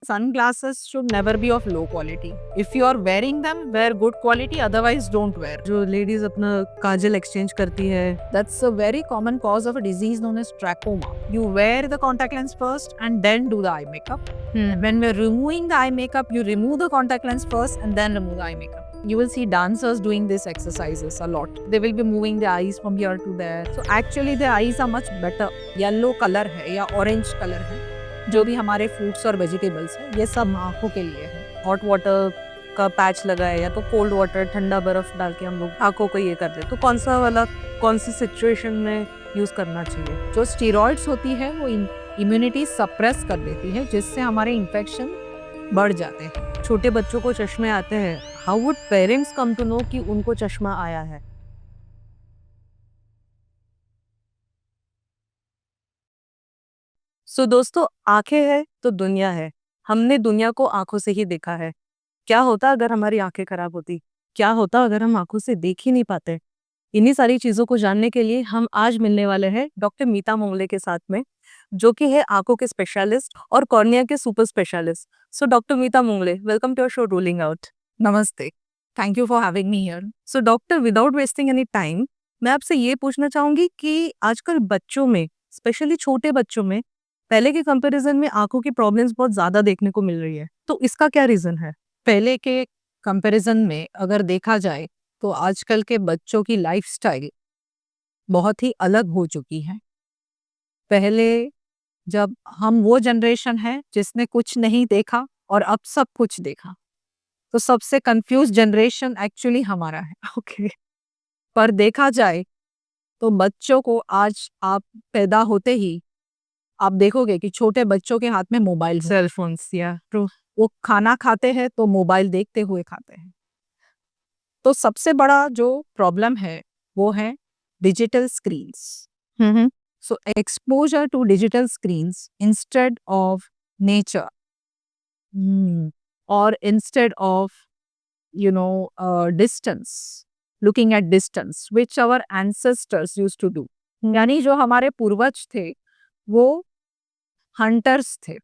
sunglasses should never be of low quality. If you are wearing them, wear good quality, otherwise don't wear. जो ladies अपना काजल exchange करती है, That's a very common cause of a disease known as trachoma. You wear the contact lens first and then do the eye makeup. And when we're removing the eye makeup, you remove the contact lens first and then remove the eye makeup. You will see dancers doing these exercises a lot. They will be moving their eyes from here to there. So actually their eyes are much better. Yellow color है या orange color है, जो भी हमारे fruits और vegetables है, ये सब आंखों के लिए है. हॉट वाटर का पैच लगा है या तो कोल्ड वाटर ठंडा बर्फ डाल के हम लोग आंखों को ये करते हैं, तो कौन सा वाला कौन सी सिचुएशन में यूज करना चाहिए? जो स्टीरॉइड्स होती है वो इम्यूनिटी सप्रेस कर देती है, जिससे हमारे इन्फेक्शन बढ़ जाते हैं. छोटे बच्चों को चश्मे आते हैं, how would parents come to know कि उनको चश्मा आया है? सो दोस्तों, आंखें हैं तो दुनिया है. हमने दुनिया को आंखों से ही देखा है. क्या होता अगर हमारी आंखें खराब होती? क्या होता अगर हम आंखों से देख ही नहीं पाते? इन्हीं सारी चीजों को जानने के लिए हम आज मिलने वाले हैं डॉक्टर मीता मोंगले के साथ में, जो कि है आंखों के स्पेशलिस्ट और कॉर्निया के super specialist. So doctor Meeta Mongle, welcome to our show ruling out. नमस्ते, thank you for having me here. So doctor, without wasting any time, मैं आपसे ये पूछना चाहूंगी कि आजकल बच्चों में, स्पेशली छोटे बच्चों में, पहले के कंपैरिजन में आंखों की प्रॉब्लम्स बहुत ज्यादा देखने को मिल रही है. तो इसका क्या रीजन है? पहले के कंपैरिजन में अगर देखा जाए तो आजकल के बच्चों की लाइफस्टाइल बहुत ही अलग हो चुकी है. पहले जब हम वो जनरेशन है जिसने कुछ नहीं देखा और अब सब कुछ देखा, तो सबसे कंफ्यूज जनरेशन एक्चुअली हमारा है. ओके. पर देखा जाए तो बच्चों को आज आप पैदा होते ही आप देखोगे कि छोटे बच्चों के हाथ में मोबाइल है. सेल फोन्स, या ट्रू. वो खाना खाते हैं तो मोबाइल देखते हुए खाते हैं. तो सबसे बड़ा जो प्रॉब्लम है वो है digital screens. So exposure to digital screens instead of nature, or instead of distance, looking at distance, which our ancestors used to do. यानी जो हमारे पूर्वज थे वो हंटर्स थे.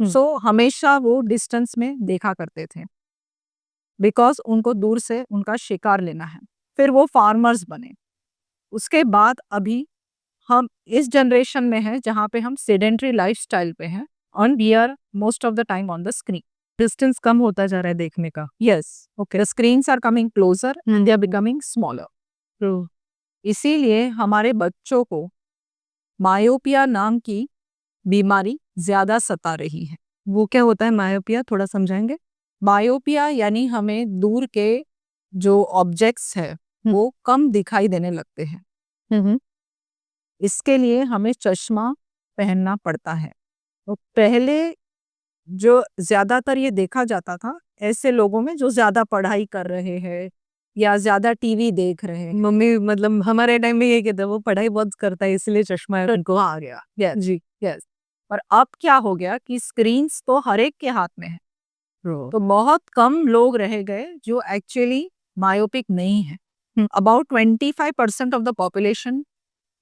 सो हमेशा वो डिस्टेंस में देखा करते थे, बिकॉज उनको दूर से उनका शिकार लेना है. फिर वो फार्मर्स बने. उसके बाद अभी हम इस जनरेशन में हैं जहाँ पे हम सेडेंट्री लाइफस्टाइल पे हैं and we are most of the time on the screen. Distance कम होता जा रहा है देखने का. Yes, okay. The screens are coming closer and they are becoming smaller. True. इसीलिए हमारे बच्चों को मायोपिया नाम की बीमारी ज्यादा सता रही है. वो क्या होता है मायोपिया, थोड़ा समझाएंगे? मायोपिया यानी हमें दूर के जो ऑब्जेक्ट्स है वो कम दिखाई देने लगते हैं. इसके लिए हमें चश्मा पहनना पड़ता है. तो पहले जो ज्यादातर ये देखा जाता था ऐसे लोगों में जो ज्यादा पढ़ाई कर रहे हैं या ज्यादा टीवी देख रहे हैं. मम्मी मतलब हमारे टाइम में ये कहते हैं वो पढ़ाई बहुत करता है इसलिए चश्मा उनको आ गया. Yes, जी. yes. पर अब क्या हो गया कि स्क्रीन्स तो हर एक के हाथ में है. तो बहुत कम लोग रह गए जो एक्चुअली मायोपिक नहीं है. About 25% of the population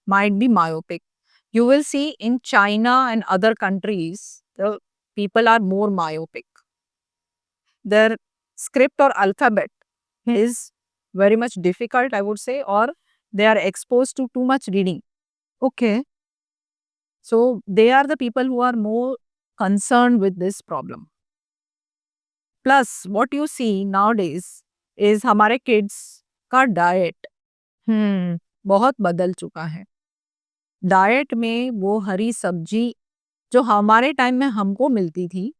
might be myopic. You will see in China and other countries, the people are more myopic. Their script or alphabet is very much difficult, I would say, or they are exposed to too much reading. Okay. So they are the people who are more concerned with this problem. Plus, what you see nowadays is हमारे kids का diet बहुत बदल चुका है. Diet में वो हरी सब्जी जो हमारे टाइम में हमको मिलती थी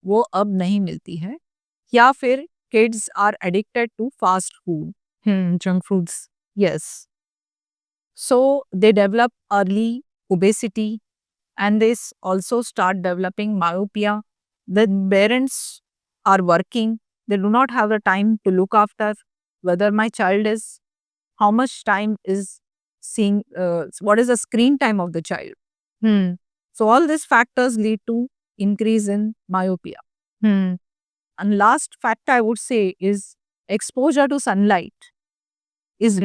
वो अब नहीं मिलती है, या फिर kids are addicted to fast food, junk foods. Yes. So they develop early obesity and they also start developing myopia. The parents are working, they do not have the time to look after whether my child is, how much time is seeing, what is the screen time of the child. So all these factors lead to increase in myopia. And last factor I would say is exposure to sunlight is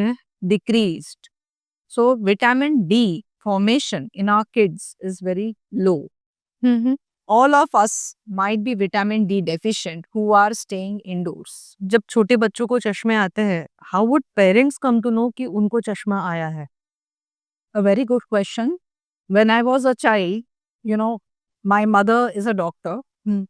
decreased. So vitamin D formation in our kids is very low. all of us might be vitamin D deficient who are staying indoors. जब छोटे बच्चों को चश्मे आते हैं, how would parents come to know कि उनको चश्मा आया है? A very good question. When I was a child, my mother is a doctor.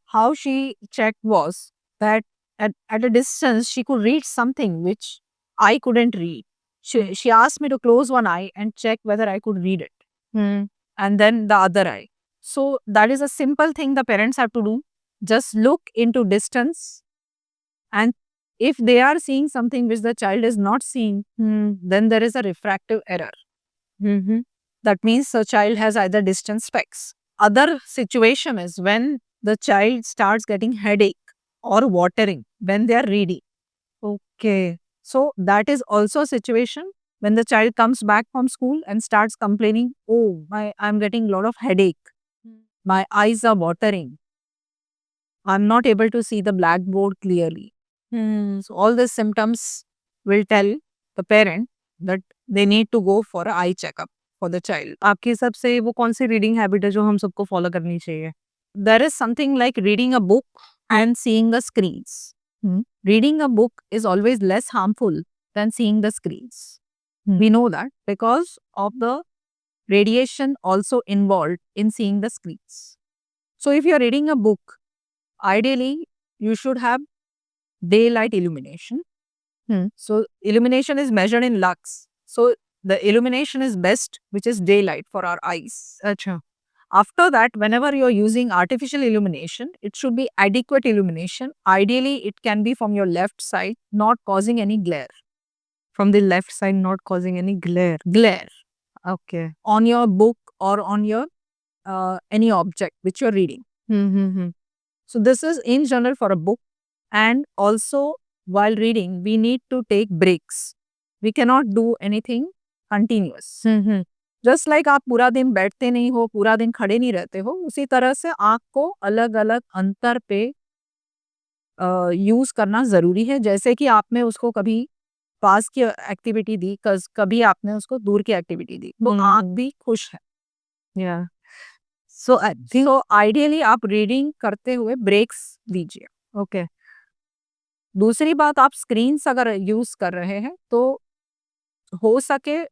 How she checked was that at a distance she could read something which I couldn't read. She asked me to close one eye and check whether I could read it, and then the other eye. So that is a simple thing the parents have to do. Just look into distance, and if they are seeing something which the child is not seeing, then there is a refractive error. That means the child has either distance specs. Other situation is when the child starts getting headache or watering when they are reading. Okay. So that is also a situation when the child comes back from school and starts complaining, oh, I'm getting a lot of headache. My eyes are watering. I'm not able to see the blackboard clearly. So all these symptoms will tell the parent that they need to go for an eye checkup for the child. आपके हिसाब से वो कौन सी reading habit है जो हम सबको follow करनी चाहिए? There is something like reading a book and seeing the screens. Reading a book is always less harmful than seeing the screens. We know that because of the radiation also involved in seeing the screens. So if you're reading a book, ideally you should have daylight illumination. So illumination is measured in lux. So the illumination is best, which is daylight for our eyes. अच्छा. After that, whenever you're using artificial illumination, it should be adequate illumination. Ideally, it can be from your left side, not causing any glare. From the left side, not causing any glare. Glare Okay. on your book or on your any object which you're reading. So this is in general for a book, and also while reading, we need to take breaks. We cannot do anything continuous. Just like आप पूरा दिन बैठते नहीं हो, पूरा दिन खड़े नहीं रहते हो, उसी तरह से आँख को अलग-अलग अंतर पे यूज़ करना ज़रूरी है। जैसे कि आपने उसको कभी पास की एक्टिविटी दी, कभी आपने उसको दूर की एक्टिविटी दी, तो आँख भी खुश है। Yeah. सो आइडियली आप रीडिंग करते हुए ब्रेक्स लीजिए। Okay. दूसरी बात, आप स्क्रीन्स अगर यूज़ कर रहे हैं, तो हो सके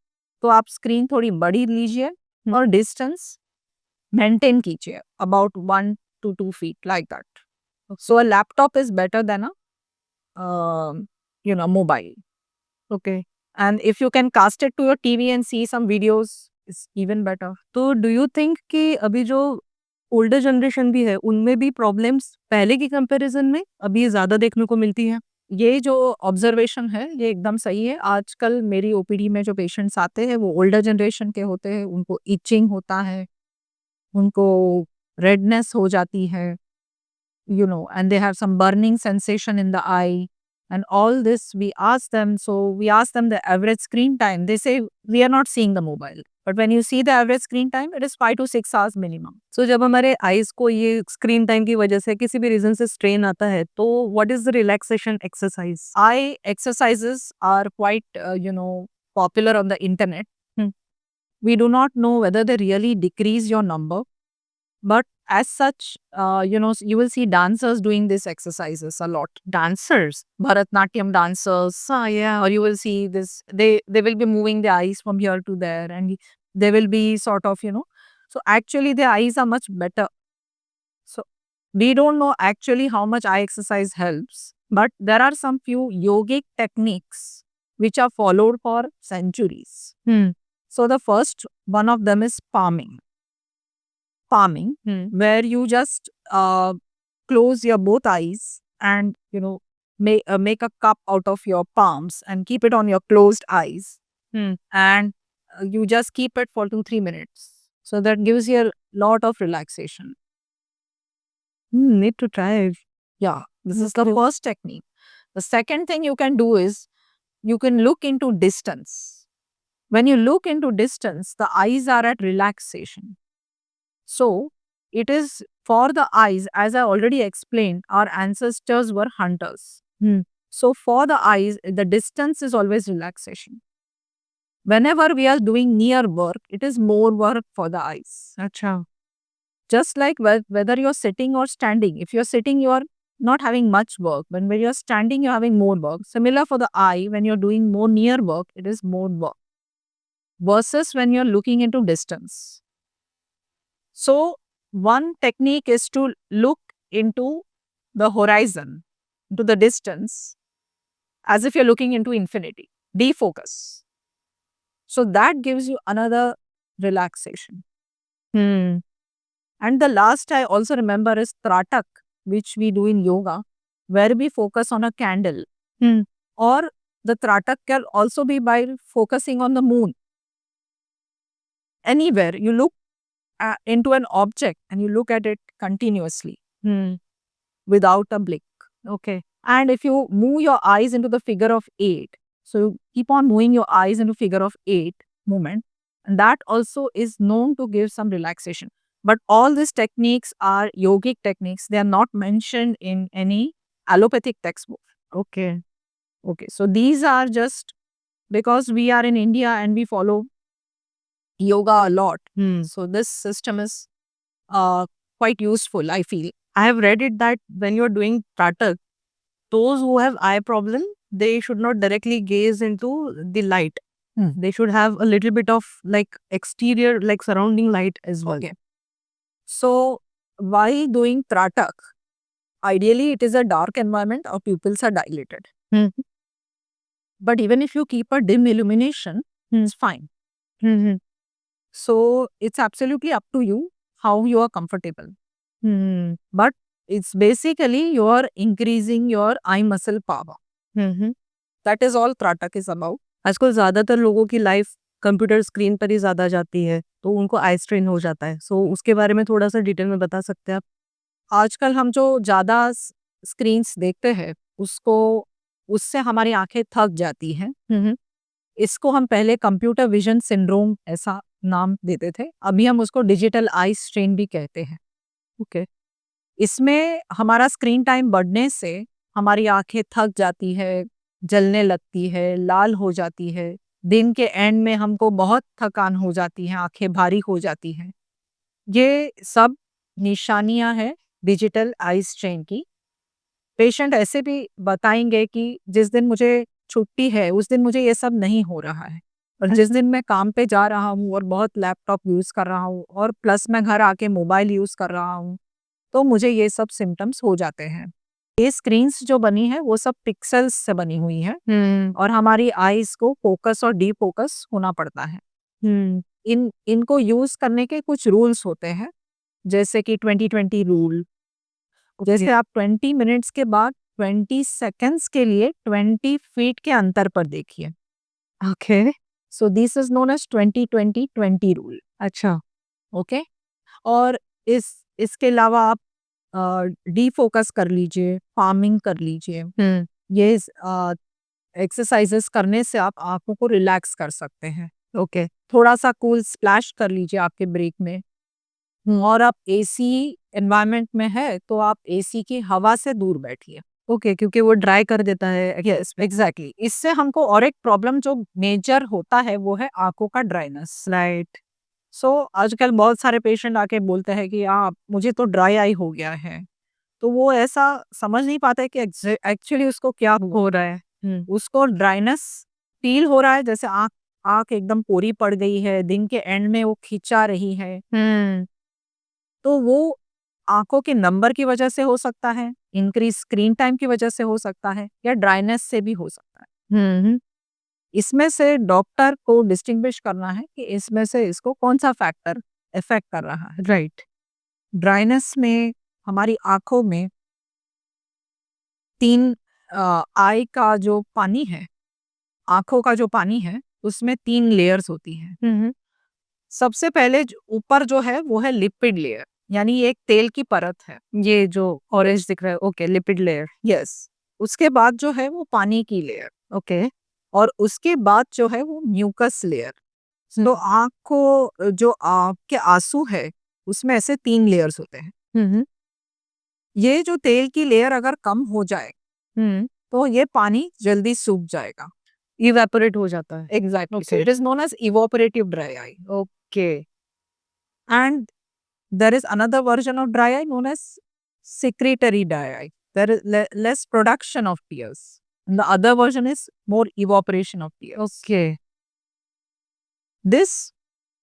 तो आप स्क्रीन थोड़ी बड़ी लीजिए और डिस्टेंस मेंटेन कीजिए about 1 to 2 feet like that. So a laptop is better than a mobile. Okay. And if you can cast it to your TV and see some videos, it's even better. तो do you think कि अभी जो older generation भी है उनमें भी problems पहले की कंपैरिजन में अभी ज़्यादा देखने को मिलती हैं? ये जो ऑब्जर्वेशन है ये एकदम सही है। आजकल मेरी ओपीडी में जो पेशेंट्स आते हैं वो ओल्डर जनरेशन के होते हैं, उनको इचिंग होता है, उनको रेडनेस हो जाती है, and they have some burning sensation in the eye, and all this we ask them. So we ask them the average screen time. They say we are not seeing the mobile, but when you see the average screen time, it is 5 to 6 hours minimum. सो जब हमारे eyes को ये screen time की वजह से किसी भी reason से स्ट्रेन आता है तो what is the relaxation exercise? Eye exercises are quite popular on the internet. We do not know whether they really decrease your number, but as such, you will see dancers doing these exercises a lot. Dancers, Bharatnatyam dancers, yeah. or you will see this. They will be moving their eyes from here to there, and they will be sort of So actually, their eyes are much better. So we don't know actually how much eye exercise helps, but there are some few yogic techniques which are followed for centuries. So the first one of them is palming. Where you just close your both eyes and make a cup out of your palms and keep it on your closed eyes, and you just keep it for 2-3 minutes. So that gives you a lot of relaxation. Need to try it. Yeah, this is the first technique. The second thing you can do is you can look into distance. When you look into distance, the eyes are at relaxation. So it is for the eyes, as I already explained, our ancestors were hunters. So for the eyes, the distance is always relaxation. Whenever we are doing near work, it is more work for the eyes. अच्छा. Just like whether you're sitting or standing. If you're sitting, you are not having much work. But when you're standing, you're having more work. Similar for the eye, when you're doing more near work, it is more work. Versus when you're looking into distance. So one technique is to look into the horizon, into the distance, as if you're looking into infinity. Defocus. So that gives you another relaxation. And the last I also remember is Tratak, which we do in yoga, where we focus on a candle. Or the Tratak can also be by focusing on the moon. Anywhere you look into an object and you look at it continuously without a blink. Okay. And if you move your eyes into the figure of 8, so you keep on moving your eyes into figure of 8 movement, and that also is known to give some relaxation. But all these techniques are yogic techniques. They are not mentioned in any allopathic textbook. Okay. Okay, so these are just because we are in India and we follow yoga a lot. So this system is quite useful, I feel. I have read it that when you're doing Tratak, those who have eye problem, they should not directly gaze into the light. They should have a little bit of like exterior, like surrounding light as well. Okay. So while doing Tratak, ideally it is a dark environment, our pupils are dilated. But even if you keep a dim illumination, it's fine. So it's absolutely up to you how you are comfortable. But it's basically you are increasing your eye muscle power. That is all Tratak is about. आजकल ज़्यादातर लोगों की life computer screen पर ही ज़्यादा जाती है, तो उनको आई स्ट्रेन हो जाता है। सो उसके बारे में थोड़ा सा डिटेल में बता सकते हैं आप? आजकल हम जो ज़्यादा स्क्रीन्स देखते हैं उससे हमारी आंखें थक जाती हैं। इसको हम पहले कंप्यूटर विजन सिंड्रोम ऐसा नाम देते थे, अभी हम उसको डिजिटल आई स्ट्रेन भी कहते हैं। ओके। इसमें हमारा स्क्रीन टाइम बढ़ने से हमारी आंखें थक जाती है, जलने लगती है, लाल हो जाती है, दिन के एंड में हमको बहुत थकान हो जाती है, आंखें भारी हो जाती हैं। ये सब निशानियां हैं डिजिटल आई स्ट्रेन की। पेशेंट ऐसे भी बताएंगे कि जिस दिन मुझे छुट्टी है उस दिन मुझे ये सब नहीं हो रहा है, और जिस दिन मैं काम पे जा रहा हूँ और बहुत लैपटॉप यूज़ कर रहा हूँ और प्लस मैं घर आके मोबाइल यूज़ कर रहा हूँ, तो मुझे ये सब सिम्टम्स हो जाते हैं। ये स्क्रीन्स जो बनी है वो सब पिक्सेल्स से बनी हुई है, और हमारी आईज को फोकस और डी फोकस होना पड़ता है। इनको यूज करने के कुछ रूल्स होते हैं, जैसे कि 20-20 रूल। जैसे आप 20 मिनट्स के बाद 20 सेकेंड्स के लिए 20 फीट के अंतर पर देखिए। Okay. So this is known as 20-20-20 rule. अच्छा। ओके। और इसके अलावा आप डी फोकस कर लीजिए, फार्मिंग कर लीजिए। ये एक्सरसाइजेस करने से आप आंखों को रिलैक्स कर सकते हैं। ओके। थोड़ा सा कूल स्प्लैश कर लीजिए आपके ब्रेक में। और आप एसी एनवायरनमेंट में है तो आप एसी की हवा से दूर बैठिए। ओके, क्योंकि वो ड्राई कर देता है। Yes, exactly. इससे हमको और एक प्रॉब्लम जो मेजर होता है वो है आंखों का ड्राइनेस। राइट। सो आजकल बहुत सारे पेशेंट आके बोलते हैं कि मुझे तो ड्राई आई हो गया है, तो वो ऐसा समझ नहीं पाता है कि एक्चुअली उसको क्या हो रहा है। उसको ड्राइनेस फील हो रहा है, जैसे आंख एकदम पोरी पड़ गई है, दिन के एंड में वो खिंचा रही है। तो वो आंखों के नंबर की वजह से हो सकता है, इंक्रीज स्क्रीन टाइम की वजह से हो सकता है, या ड्राइनेस से भी हो सकता है। इसमें से डॉक्टर को डिस्टिंग्विश करना है कि इसमें से इसको कौन सा फैक्टर इफेक्ट कर रहा है। राइट। ड्राइनेस में हमारी आंखों में तीन आई का जो पानी है, आंखों का जो पानी है उसमें 3 लेयर्स होती हैं। सबसे पहले ऊपर जो है वो है लिपिड लेयर, यानी ये एक तेल की परत है। ये जो ऑरेंज दिख रहा है, ओके, लिपिड लेयर। यस। उसके बाद जो है वो पानी की लेयर, ओके। और उसके बाद जो है वो म्यूकस लेयर। तो आँख को जो आपके आंसू है उसमें ऐसे 3 लेयर्स होते हैं। ये जो तेल की लेयर अगर कम हो जाए तो ये पानी जल्दी सूख जाएगा, इवेपोरेट हो जाता है। Exactly. So it is known as evaporative dry eye. Okay. And there is another version of dry eye known as secretory dry eye. There is less production of tears. And the other version is more evaporation of tears. Okay. This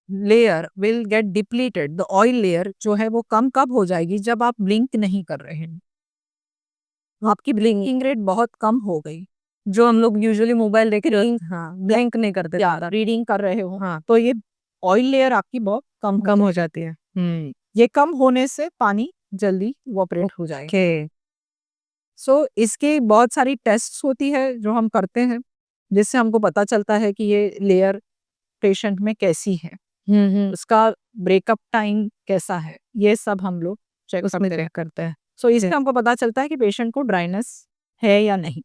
layer will get depleted. The oil layer जो है वो कम कब हो जाएगी जब आप blink नहीं कर रहे हैं. आपकी ब्लिंकिंग रेट बहुत कम हो गई. जो हम लोग यूजुअली मोबाइल देख के हाँ ब्लैंक नहीं करते या ज्यादा, रीडिंग कर रहे हो हाँ तो ये ऑयल लेयर आपकी बहुत कम कम हो जाती है। ये कम होने से पानी जल्दी इवोपरेट हो जाएगा. ओके। सो इसके बहुत सारी टेस्ट्स होती है जो हम करते हैं जिससे हमको पता चलता है कि ये लेयर पेशेंट में कैसी है, उसका ब्रेकअप टाइम कैसा है, ये सब हम लोग चेक करते हैं। सो इससे हमको पता चलता है कि पेशेंट को ड्राइनेस है या नहीं.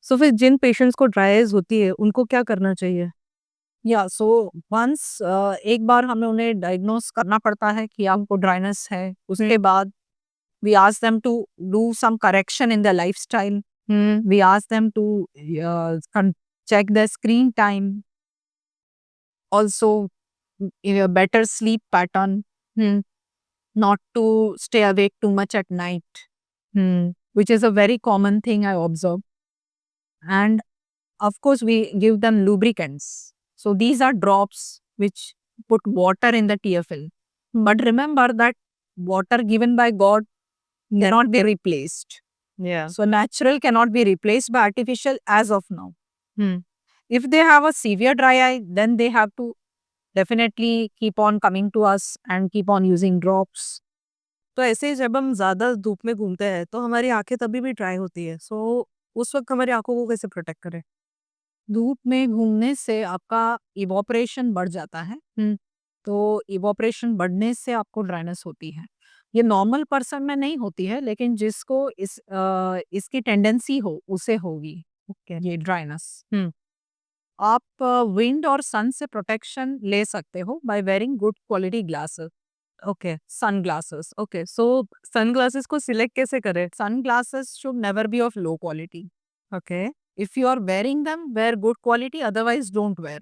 सो फिर जिन पेशेंट्स को ड्राई आइज होती है उनको क्या करना चाहिए? या सो वंस एक बार हमें उन्हें डायग्नोस करना पड़ता है कि आपको ड्राइनेस है. उसके बाद we ask them to do some correction in their lifestyle. We ask them to check their screen time. Also, a better sleep pattern. Not to stay awake too much at night, which is a very common thing I observe. And of course, we give them lubricants. So these are drops which put water in the tear film. But remember that water given by God cannot be replaced. Yeah. So natural cannot be replaced by artificial as of now. If they have a severe dry eye, then they have to definitely keep on coming to us and keep on using drops. तो ऐसे ही जब हम ज्यादा धूप में घूमते हैं तो हमारी आंखें तभी भी ड्राई होती है, सो उस वक्त हमारी आंखों को कैसे प्रोटेक्ट करें? धूप में घूमने से आपका इवोपरेशन बढ़ जाता है. तो इवोपरेशन बढ़ने से आपको ड्राइनेस होती है. ये नॉर्मल पर्सन में नहीं होती है लेकिन जिसको इसकी टेंडेंसी हो उसे होगी ये ड्राइनेस. आप विंड और सन से प्रोटेक्शन ले सकते हो by wearing good quality glasses. Okay. Sunglasses. Okay, so sunglasses को सिलेक्ट कैसे करें? Sunglasses should never be of low quality. Okay. If you are wearing them, wear good quality, otherwise don't wear.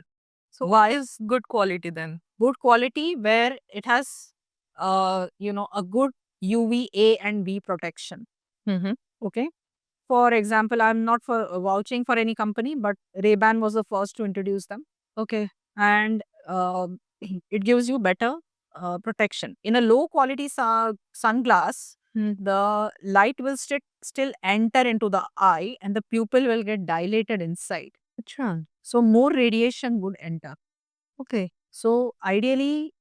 So why is good quality then? Good quality where it has a good UVA and B protection. Okay. For example, I'm not for vouching for any company, but Ray-Ban was the first to introduce them. Okay. And it gives you better protection. In a low quality sunglass, the light will still enter into the eye and the pupil will get dilated inside. अच्छा। So more radiation would enter. Okay. So ideally,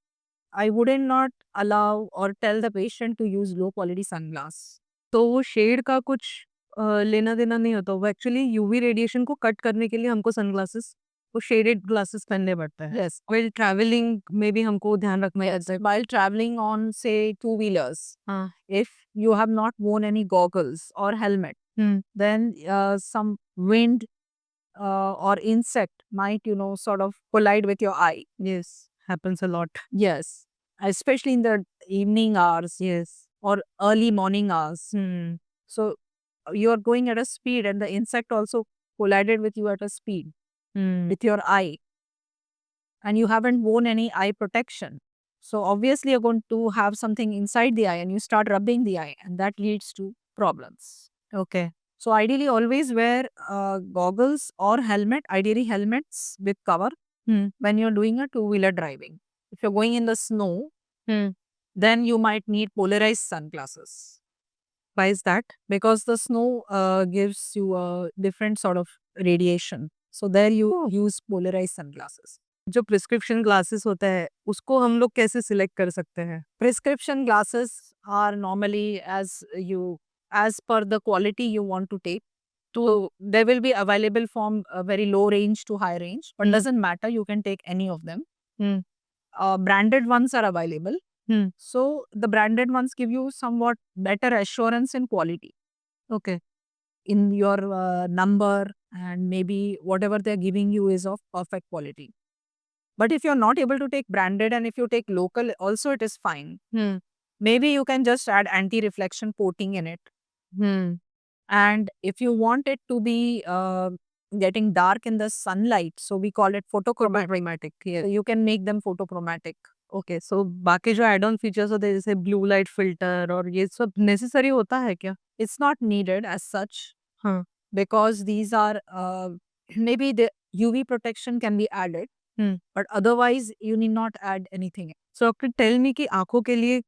I wouldn't not allow or tell the patient to use low quality sunglass. तो वो shade का कुछ लेना देना नहीं होता, वो एक्चुअली यूवी रेडिएशन को कट करने के लिए हमको सनग्लासेस, वो शेडेड ग्लासेस पहनने पड़ता है। Yes. व्हाइल ट्रैवलिंग में भी हमको ध्यान रखना है। While traveling on, say, two-wheelers, हाँ। if you have not worn any goggles or helmet, then some wind or insect might, sort of collide with your eye. Yes, happens a lot. Yes. Especially in the evening hours. Yes. Or early morning hours. So you are going at a speed and the insect also collided with you at a speed with your eye. And you haven't worn any eye protection. So obviously you're going to have something inside the eye and you start rubbing the eye and that leads to problems. Okay. So ideally always wear goggles or helmet, ideally helmets with cover when you're doing a two-wheeler driving. If you're going in the snow, then you might need polarized sunglasses. Why is that? Because the snow gives you a different sort of radiation. So there you use polarized sunglasses. जो prescription glasses होता है उसको हम लोग कैसे select कर सकते हैं? Prescription glasses are normally as per the quality you want to take. So they will be available from a very low range to high range, but doesn't matter. You can take any of them. Branded ones are available. So the branded ones give you somewhat better assurance in quality. Okay. In your number and maybe whatever they're giving you is of perfect quality. But if you're not able to take branded and if you take local, also it is fine. Maybe you can just add anti-reflection coating in it. And if you want it to be getting dark in the sunlight, so we call it photochromatic. So you can make them photochromatic. Okay, so बाकी जो add on features होते हैं जैसे blue light filter और ये सब necessary होता है क्या? It's not needed as such हाँ। because these are maybe the UV protection can be added, हुँ। but otherwise you need not add anything. So doctor tell me कि आँखों के लिए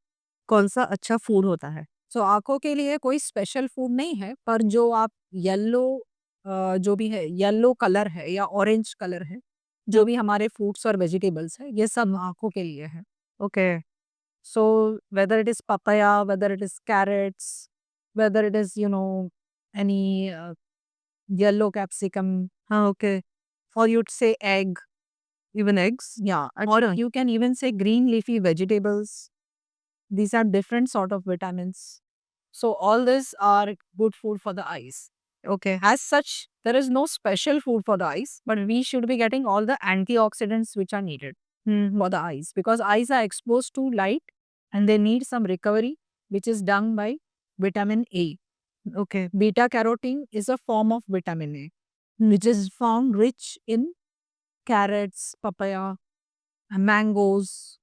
कौन-सा अच्छा फूड होता है? सो आँखों के लिए कोई स्पेशल फूड नहीं है, पर जो आप येलो जो भी है, येलो कलर है या ऑरेंज कलर है, जो भी हमारे फ्रूट्स और वेजिटेबल्स है, ये सब आँखों के लिए है। Okay. So whether it is papaya, whether it is carrots, whether it is, any yellow capsicum, हाँ, okay. or you'd say egg, even eggs? yeah, और or you can even say green leafy vegetables. These are different sort of vitamins. So all these are good food for the eyes. Okay. As such, there is no special food for the eyes, but we should be getting all the antioxidants which are needed for the eyes, because eyes are exposed to light and they need some recovery, which is done by vitamin A. Okay. Beta carotene is a form of vitamin A, which is found rich in carrots, papaya, and mangoes.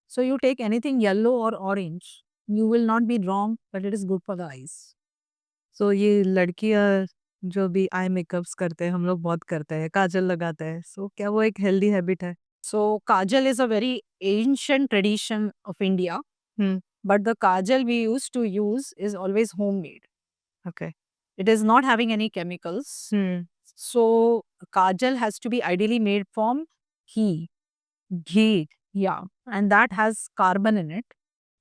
So you take anything yellow or orange, you will not be wrong, but it is good for the eyes. सो ये लड़कियाँ जो भी आई makeups करते हैं, हम लोग बहुत करते हैं, काजल लगाते हैं, सो क्या वो एक हेल्दी हैबिट है? So kajal is a very ancient tradition of India, hmm. but the kajal we used to use is always homemade. Okay. It is not having any chemicals. Hmm. So kajal has to be ideally made from ghee. Ghee? Yeah, and that has carbon in it,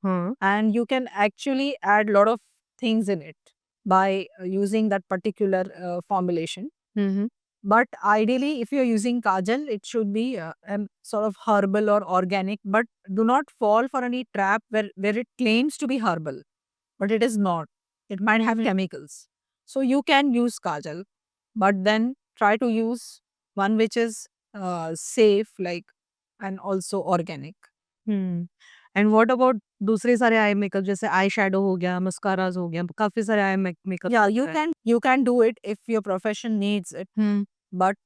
हाँ। and you can actually add lot of things in it by using that particular formulation. Hmm, hmm. But ideally, if you're using kajal, it should be sort of herbal or organic. But do not fall for any trap where it claims to be herbal, but it is not. It might have chemicals. So you can use kajal, but then try to use one which is safe, like, and also organic. Hmm. And what about दूसरे सारे eye makeup जैसे eye shadow हो गया, मस्काराज़ हो गया, काफ़ी सारे eye makeup Yeah, होते हैं। you can do it if your profession needs it. Hmm. But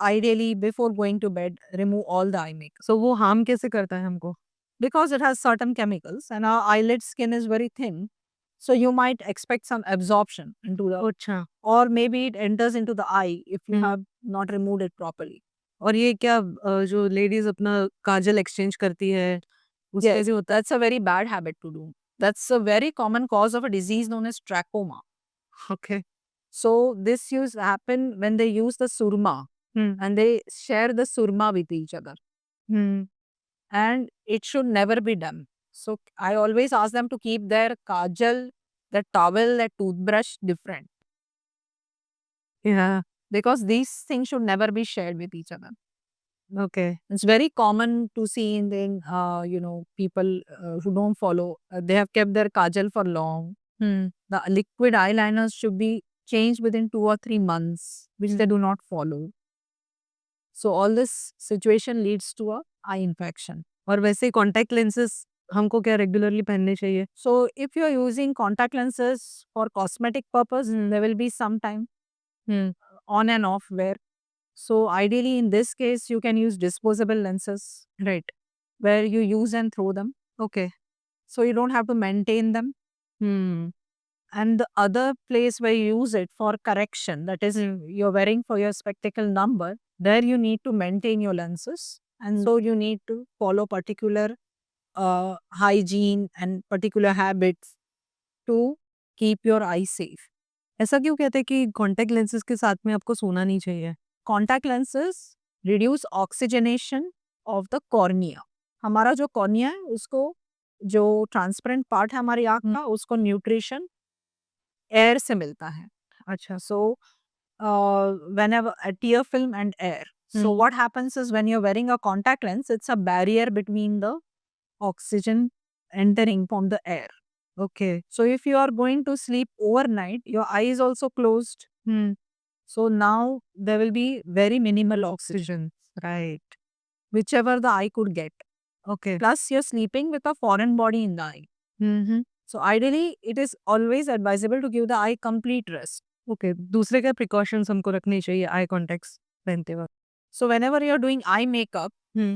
ideally, before going to bed, remove all the eye makeup. सो वो हार्म कैसे करता है हमको? Because it has certain chemicals and our eyelid skin is very thin, so you might expect some absorption into the, अच्छा। or maybe it enters into the eye if you hmm. have not removed it properly. और ये क्या जो ladies अपना काजल exchange करती है, उससे Yes, भी होता that's a very bad habit to do. That's a very common cause of a disease known as trachoma. है? Okay. So this use happen when they use the surma hmm. and they share the surma with each other, hmm. and it should never be done. So I always ask them to keep their kajal, their towel, their toothbrush different, या because these things should never be shared with each other. Okay. It's very common to see in the people who don't follow. They have kept their kajal for long. Hmm. The liquid eyeliners should be changed within 2 or 3 months, which they do not follow. So all this situation leads to a eye infection. और वैसे ही contact lenses हमको क्या regularly पहनने चाहिए? So if you are using contact lenses for cosmetic purpose, there will be some time hmm. on and off wear. So ideally in this case, you can use disposable lenses, right. where you use and throw them. Okay. So you don't have to maintain them. Hmm. And the other place where you use it for correction, that is you're wearing for your spectacle number, there you need to maintain your lenses. And so you need to follow particular hygiene and particular habits to keep your eyes safe. ऐसा क्यों कहते हैं कि contact lenses के साथ में आपको सोना नहीं चाहिए? Contact lenses reduce oxygenation of the cornea. हमारा जो cornea है उसको, जो ट्रांसपेरेंट पार्ट है हमारी आँख का, उसको न्यूट्रिशन एयर से मिलता है. अच्छा। So whenever a tear film and air. So what happens is when you're wearing a contact lens, it's a barrier between the oxygen entering from the air. Okay. So if you are going to sleep overnight, your eye is also closed. Hmm. So now there will be very minimal oxygen, oxygen, right. whichever the eye could get. Okay. Plus you're sleeping with a foreign body in the eye. Hmm, hmm. So ideally, it is always advisable to give the eye complete rest. Okay, दूसरे क्या precautions हमको रखनी चाहिए आई contacts पहनते वक़्त? So whenever you're doing eye makeup,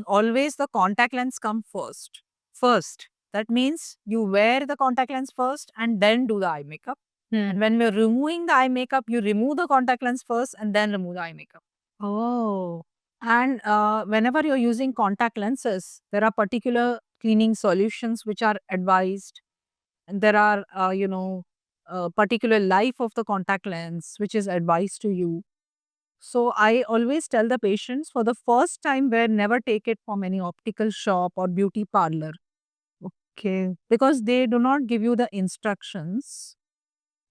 Always the contact lens come first. First. That means you wear the contact lens first and then do the eye makeup. And when we're removing the eye makeup, you remove the contact lens first and then remove the eye makeup. Oh. And whenever you're using contact lenses, there are particular cleaning solutions which are advised. And there are, particular life of the contact lens which is advised to you. So I always tell the patients for the first time wear never take it from any optical shop or beauty parlor. Okay. Because they do not give you the instructions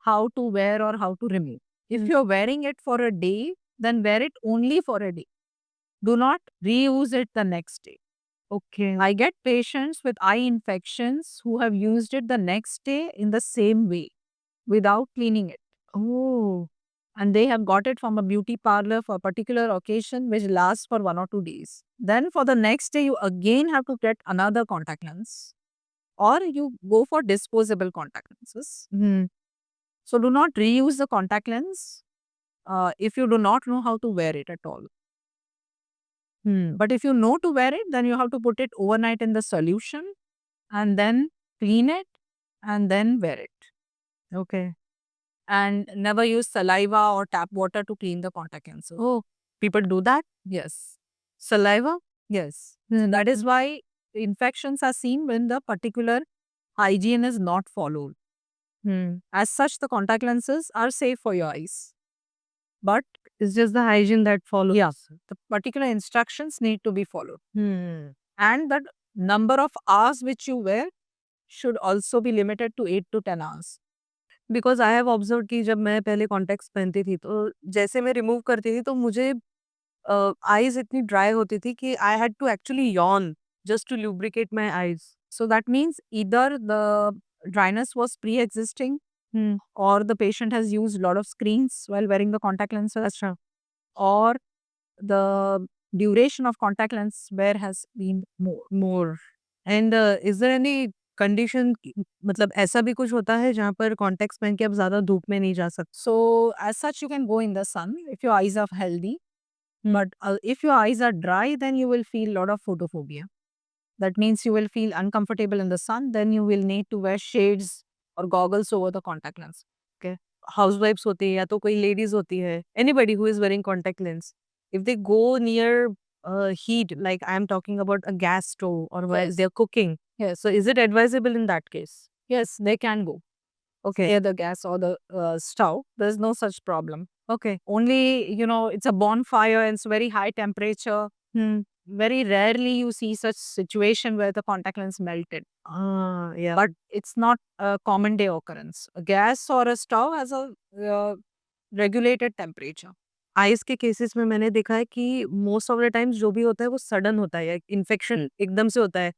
how to wear or how to remove. If you're wearing it for a day, then wear it only for a day. Do not reuse it the next day. Okay. I get patients with eye infections who have used it the next day in the same way without cleaning it. Oh. And they have got it from a beauty parlor for a particular occasion which lasts for 1 or 2 days. Then for the next day, you again have to get another contact lens or you go for disposable contact lenses. So do not reuse the contact lens if you do not know how to wear it at all. But if you know to wear it, then you have to put it overnight in the solution and then clean it and then wear it. Okay. And never use saliva or tap water to clean the contact lenses. Oh, people do that? Yes. Saliva? Yes. That is why infections are seen when the particular hygiene is not followed. As such, the contact lenses are safe for your eyes. But It's just the hygiene that follows. yeah, the particular instructions need to be followed. Hmm. And the number of hours which you wear should also be limited to 8 to 10 hours. Because I have observed कि जब मैं पहले contacts पहनती थी, तो जैसे मैं remove करती थी, तो मुझे आईज़ इतनी ड्राई होती थी कि I had to actually yawn just to lubricate my eyes. So that means either the dryness was pre-existing or the patient has used a lot of screens while wearing the contact lenses. अच्छा, Or the duration of contact lens wear has been more. More and is there any condition कि मतलब ऐसा भी कुछ होता है जहाँ पर कॉन्टैक्ट्स पहन के आप ज़्यादा धूप में नहीं जा सकते? So as such, you can go in the sun if your eyes are healthy. But if your eyes are dry, then you will feel a lot of photophobia. That means you will feel uncomfortable in the sun. Then you will need to wear shades or goggles over the contact lens. Okay, हाउसवाइफ्स होती है या तो कोई ladies होती है, anybody who is wearing contact lens, if they go near heat, like I am talking about a gas stove or while Yes. they're cooking, Yes. so is it advisable in that case? Yes, they can go Okay, near the gas or the stove. There's no such problem. okay. Only, it's a bonfire and it's very high temperature. Very rarely you see such situation where the contact lens melted. Yeah. But it's not a common day occurrence. A gas or a stove has a regulated temperature. Eyes के cases में मैंने देखा है कि most of the times जो भी होता है वो सडन होता है, इन्फेक्शन एकदम से होता है,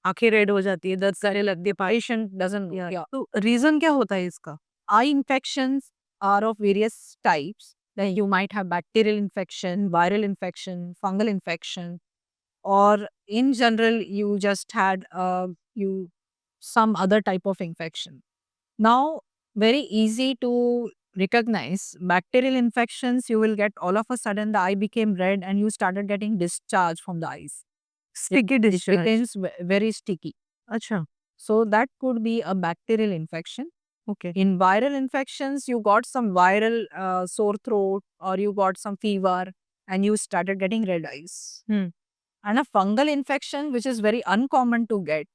आँखें रेड हो जाती है, दर्द करने लगती है, Patient doesn't know. Yeah. तो रीज़न क्या होता है इसका? Eye infections are of various types. Then you might have bacterial infection, viral infection, fungal infection, or in general you just had you some other type of infection. Now, very easy to recognize bacterial infections. You will get all of a sudden the eye became red and you started getting discharge from the eyes. Sticky It discharge. becomes very sticky. अच्छा, So that could be a bacterial infection. Okay. In viral infections, you got some viral sore throat or you got some fever and you started getting red eyes. And a fungal infection, which is very uncommon to get,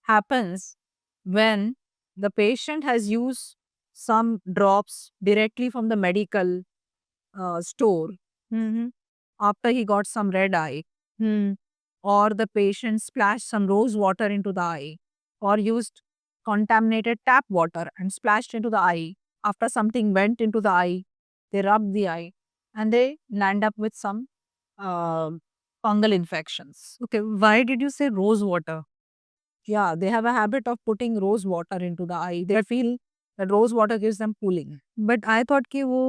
happens when the patient has used some drops directly from the medical store after he got some red eye, or the patient splashed some rose water into the eye, or used contaminated tap water and splashed into the eye. After something went into the eye, they rubbed the eye and they land up with some fungal infections. Okay, why did you say rose water? Yeah, they have a habit of putting rose water into the eye. They feel that rose water gives them cooling. But I thought कि वो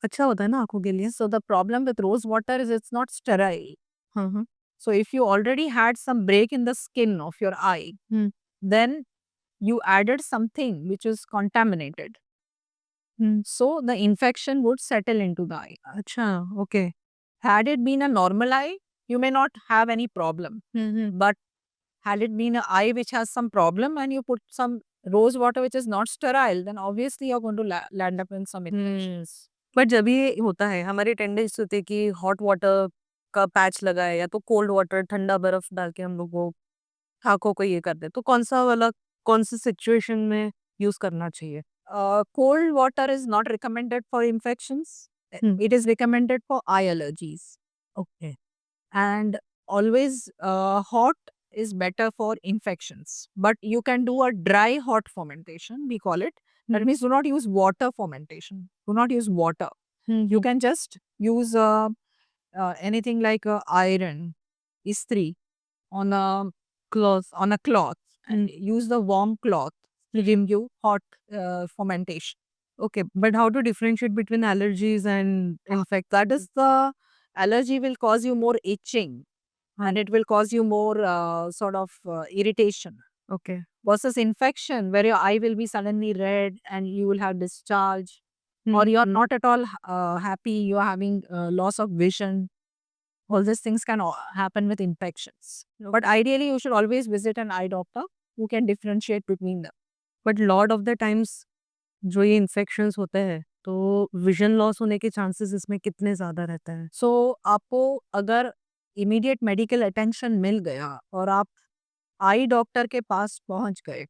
अच्छा होता है ना आँखों के लिए? So the problem with rose water is it's not sterile. हाँ। So if you already had some break in the skin of your eye, then you added something which is contaminated. So the infection would settle into the eye. अच्छा, okay. Had it been a normal eye, you may not have any problem. But had it been an eye which has some problem and you put some rose water which is not sterile, then obviously you're going to land up in some infections. But जब ये होता है हमारी tendency होती है कि hot water का patch लगाए या तो कोल्ड वाटर ठंडा बर्फ डाल के हम लोग वो आंखों को ये कर दे, तो कौन सी सिचुएशन में यूज करना चाहिए? Cold water is not recommended for infections. It is recommended for eye allergies. Okay. And always hot is better for infections, but you can do a dry hot fermentation, we call it. That means do not use water fermentation, do not use water. You can just use anything like iron istri on a cloth and use the warm cloth to give you hot fermentation. Okay, but how to differentiate between allergies and infect? That is the allergy will cause you more itching and it will cause you more sort of irritation Okay. versus infection where your eye will be suddenly red and you will have discharge or you're not at all happy, you're having loss of vision. All these things can happen with infections. But ideally, you should always visit an eye doctor who can differentiate between them. But lot of the times जो ये infections होते हैं तो vision loss होने के chances इसमें कितने ज्यादा रहते हैं? सो आपको अगर इमीडिएट मेडिकल अटेंशन मिल गया और आप आई डॉक्टर के पास पहुंच गए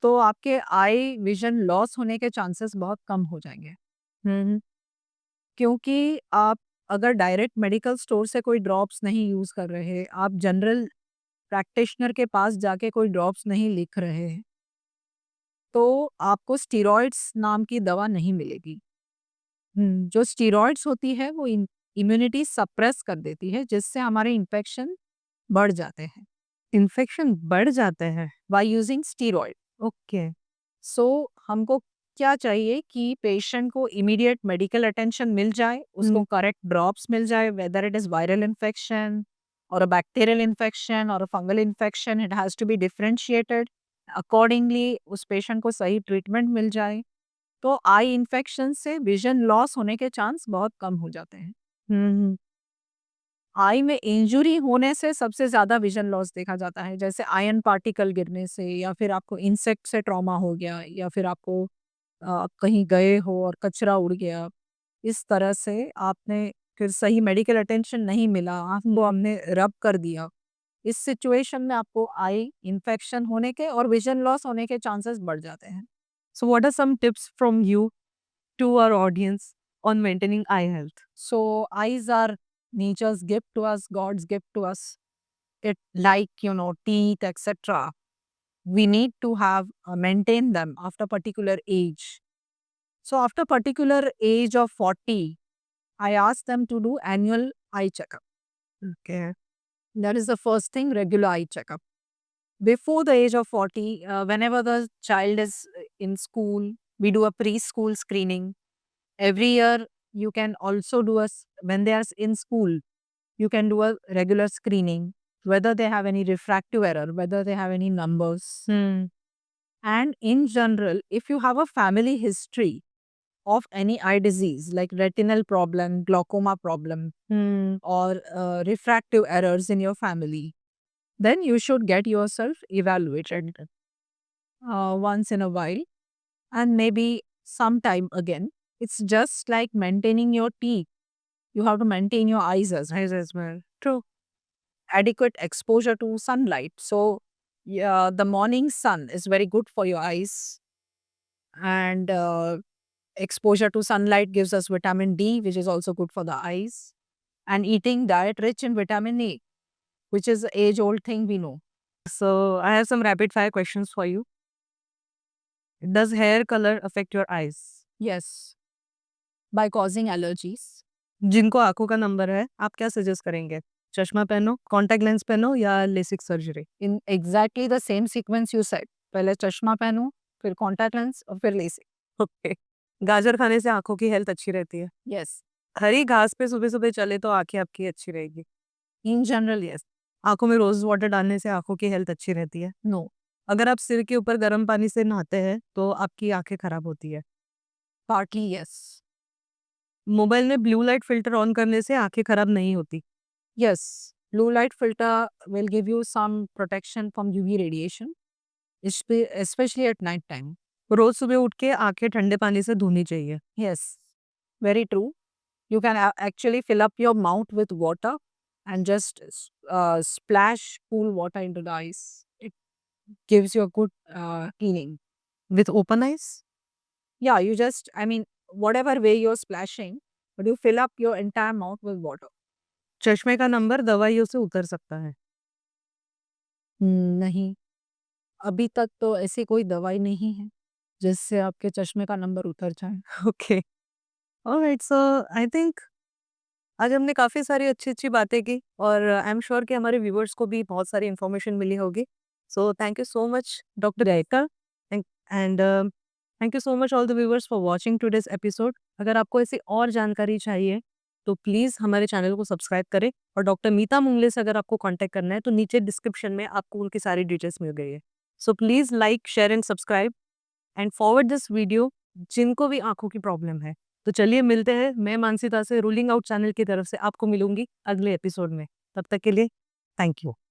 तो आपके आई विजन लॉस होने के चांसेस बहुत कम हो जाएंगे क्योंकि आप अगर डायरेक्ट मेडिकल स्टोर से कोई ड्रॉप्स नहीं यूज कर रहे, आप जनरल प्रैक्टिशनर के पास जाके कोई ड्रॉप्स नहीं लिख रहे हैं, तो आपको स्टीरॉइड्स नाम की दवा नहीं मिलेगी। जो स्टीरॉइड्स होती है वो इम्यूनिटी सप्रेस कर देती है जिससे हमारे इन्फेक्शन बढ़ जाते हैं इन्फेक्शन बढ़ जाते हैं? By using steroid. ओके। सो हमको क्या चाहिए कि पेशेंट को इमीडिएट मेडिकल अटेंशन मिल जाए, उसको करेक्ट ड्रॉप्स मिल जाए, whether it is viral infection or a bacterial infection or a fungal infection, it has to be differentiated accordingly, उस पेशेंट को सही ट्रीटमेंट मिल जाए। तो आई इन्फेक्शन से विजन लॉस होने के चांस बहुत कम हो जाते हैं। आई में इंजुरी होने से सबसे ज़्यादा विजन लॉस देखा जाता है, जैसे आयरन पार्टिकल गिरने से या फिर आपको इंसेक्ट से ट्रॉमा हो गया या फिर आपको कहीं गए हो और कचरा उड़ गया। इस तरह से आपने फिर सही मेडिकल अटेंशन नहीं मिला, आँख को हमने रब कर दिया। इस सिचुएशन में आपको आई इन्फेक्शन होने के और विजन लॉस होने के चांसेस बढ़ जाते हैं। So what are some tips from you to our audience on maintaining eye health? So eyes are nature's gift to us, God's gift to us. It like, teeth, etc. We need to have maintain them after particular age. So after particular age of 40, I ask them to do annual eye checkup. Okay. That is the first thing, regular eye checkup. Before the age of 40, whenever the child is in school, we do a preschool screening. Every year, you can also do when they are in school, you can do a regular screening, whether they have any refractive error, whether they have any numbers. And in general, if you have a family history of any eye disease like retinal problem, glaucoma problem, or refractive errors in your family, then you should get yourself evaluated once in a while and maybe sometime again. It's just like maintaining your teeth. You have to maintain your eyes as well. Eyes as well. True. Adequate exposure to sunlight. So, yeah, the morning sun is very good for your eyes. And exposure to sunlight gives us vitamin D, which is also good for the eyes. And eating diet rich in vitamin A, which is age old thing we know. So I have some rapid fire questions for you. Does hair color affect your eyes? Yes. By causing allergies. जिनको आंखों का number है आप क्या suggest करेंगे? चश्मा पहनो, contact lens पहनो या LASIK surgery? In exactly the same sequence you said. पहले चश्मा पहनो, फिर कॉन्टैक्ट लेंस और फिर लेसिक। ओके। गाजर खाने से आंखों की हेल्थ अच्छी रहती है? Yes. हरी घास पे सुबह सुबह चले तो आंखें आपकी अच्छी रहेगी? In general, yes. आंखों में रोज वाटर डालने से आंखों की हेल्थ अच्छी रहती है? No. अगर आप सिर के ऊपर गर्म पानी से नहाते हैं तो आपकी आंखें खराब होती है? Partly yes. मोबाइल में ब्लू लाइट फिल्टर ऑन करने से आंखें खराब नहीं होती? Yes, blue light filter will give you some protection from UV radiation, especially at night time. रोज सुबह उठ के आंखें ठंडे पानी से धोनी चाहिए। Yes, very true. You can actually fill up your mouth with water and just splash cool water into the eyes. It gives you a good healing. With open eyes? Yeah, you just, I mean, whatever way you're splashing, but you fill up your entire mouth with water. चश्मे का number दवाइयों से उतर सकता है? नहीं, अभी तक तो ऐसी कोई दवाई नहीं है जिससे आपके चश्मे का नंबर उतर जाए। Okay, alright. So I think आज हमने काफ़ी सारी अच्छी-अच्छी बातें की और आई एम श्योर कि हमारे व्यूअर्स को भी बहुत सारी इन्फॉर्मेशन मिली होगी। So thank you so much doctor Gayika and thank you so much all the viewers for watching today's episode. अगर आपको ऐसी और जानकारी चाहिए तो प्लीज़ हमारे चैनल को सब्सक्राइब करें और डॉक्टर मीता मुंगले से अगर आपको कॉन्टैक्ट करना है तो नीचे डिस्क्रिप्शन में आपको उनकी सारी डिटेल्स मिल गई है। So please like, share and subscribe and forward this video जिनको भी आँखों की प्रॉब्लम है। तो चलिए मिलते हैं, मैं मानसिता से रूलिंग आउट चैनल की तरफ से आपको मिलूँगी अगले एपिसोड में। तब तक के लिए थैंक यू।